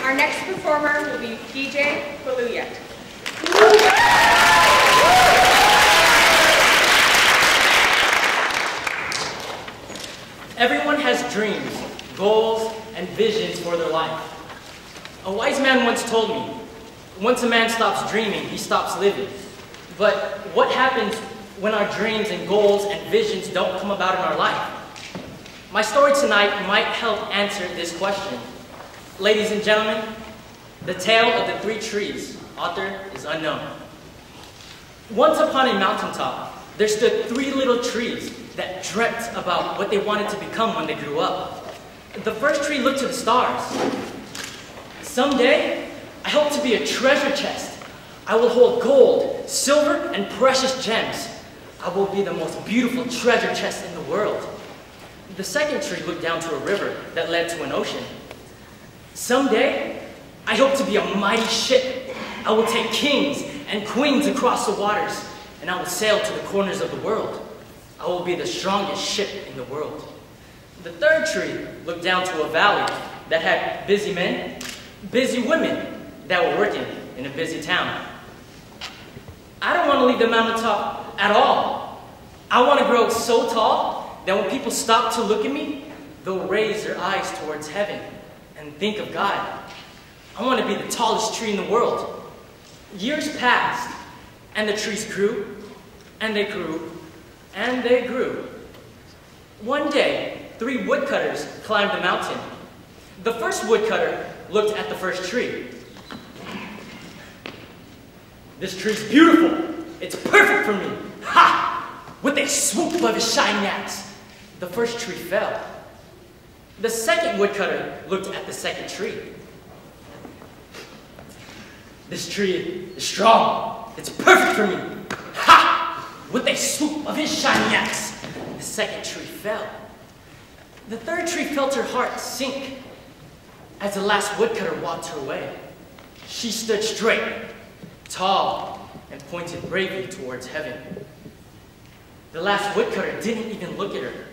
Our next performer will be DJ Baluyot. Everyone has dreams, goals, and visions for their life. A wise man once told me, once a man stops dreaming, he stops living. But what happens when our dreams and goals and visions don't come about in our life? My story tonight might help answer this question. Ladies and gentlemen, The Tale of the Three Trees, author is unknown. Once upon a mountaintop, there stood three little trees that dreamt about what they wanted to become when they grew up. The first tree looked to the stars. Someday, I hope to be a treasure chest. I will hold gold, silver, and precious gems. I will be the most beautiful treasure chest in the world. The second tree looked down to a river that led to an ocean. Someday, I hope to be a mighty ship. I will take kings and queens across the waters, and I will sail to the corners of the world. I will be the strongest ship in the world. The third tree looked down to a valley that had busy men, busy women that were working in a busy town. I don't want to leave the mountaintop at all. I want to grow so tall that when people stop to look at me, they'll raise their eyes towards heaven and think of God. I want to be the tallest tree in the world. Years passed, and the trees grew, and they grew, and they grew. One day, three woodcutters climbed the mountain. The first woodcutter looked at the first tree. This tree's beautiful. It's perfect for me. Ha! With a swoop of his shining axe, the first tree fell. The second woodcutter looked at the second tree. This tree is strong. It's perfect for me. Ha! With a swoop of his shining axe, the second tree fell. The third tree felt her heart sink as the last woodcutter walked her way. She stood straight, tall, and pointed bravely towards heaven. The last woodcutter didn't even look at her.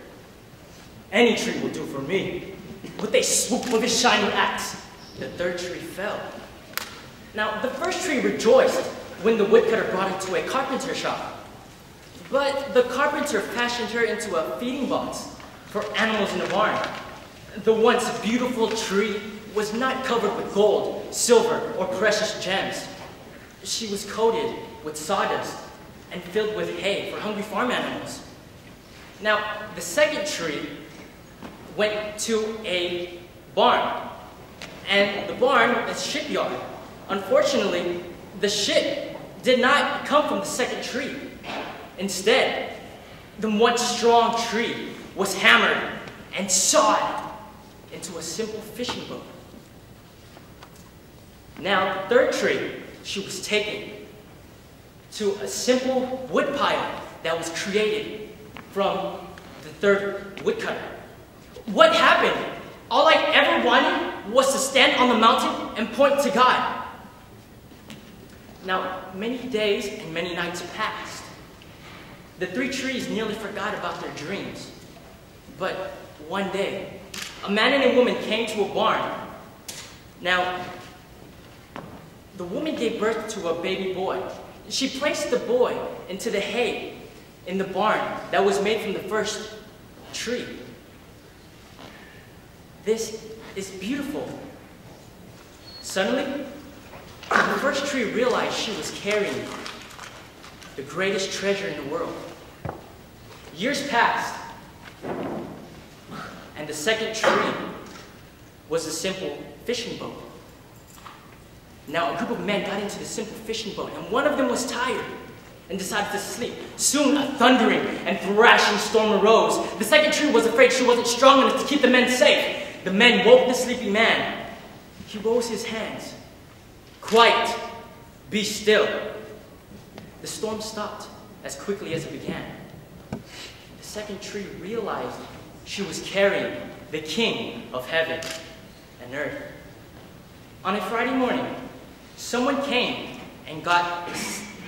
Any tree will do for me. With a swoop of his shining axe, the third tree fell. Now, the first tree rejoiced when the woodcutter brought her to a carpenter shop. But the carpenter fashioned her into a feeding box for animals in the barn. The once beautiful tree was not covered with gold, silver, or precious gems. She was coated with sawdust and filled with hay for hungry farm animals. Now, the second tree went to a barn, and the barn is a shipyard. Unfortunately, the ship did not come from the second tree. Instead, the once strong tree was hammered and sawed into a simple fishing boat. Now, the third tree, she was taken to a simple wood pile that was created from the third woodcutter. What happened? All I ever wanted was to stand on the mountain and point to God. Now, many days and many nights passed. The three trees nearly forgot about their dreams. But one day, a man and a woman came to a barn. Now, the woman gave birth to a baby boy. She placed the boy into the hay in the barn that was made from the first tree. This is beautiful. Suddenly, the first tree realized she was carrying the greatest treasure in the world. Years passed, and the second tree was a simple fishing boat. Now, a group of men got into the simple fishing boat, and one of them was tired and decided to sleep. Soon, a thundering and thrashing storm arose. The second tree was afraid she wasn't strong enough to keep the men safe. The men woke the sleepy man. He rose his hands. Quiet, be still. The storm stopped as quickly as it began. The second tree realized she was carrying the King of heaven and earth. On a Friday morning, someone came and got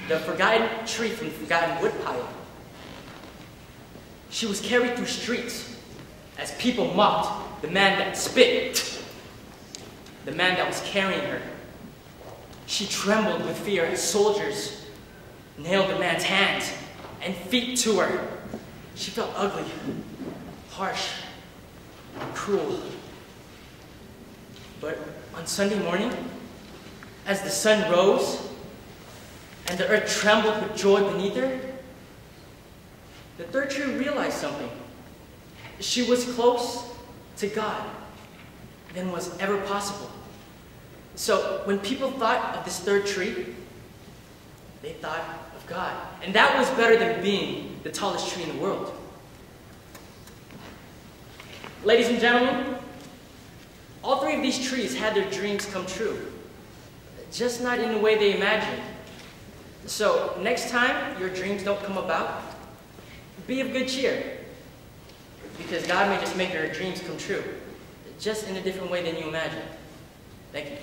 the forgotten tree from the forgotten woodpile. She was carried through streets as people mocked the man that spit. the man that was carrying her. She trembled with fear as soldiers nailed the man's hands and feet to her. She felt ugly, harsh, cruel. But on Sunday morning, as the sun rose and the earth trembled with joy beneath her, the third tree realized something. She was close to God than was ever possible. So when people thought of this third tree, they thought of God. And that was better than being the tallest tree in the world. Ladies and gentlemen, all three of these trees had their dreams come true, just not in the way they imagined. So next time your dreams don't come about, be of good cheer, because God may just make your dreams come true, just in a different way than you imagine. Thank you.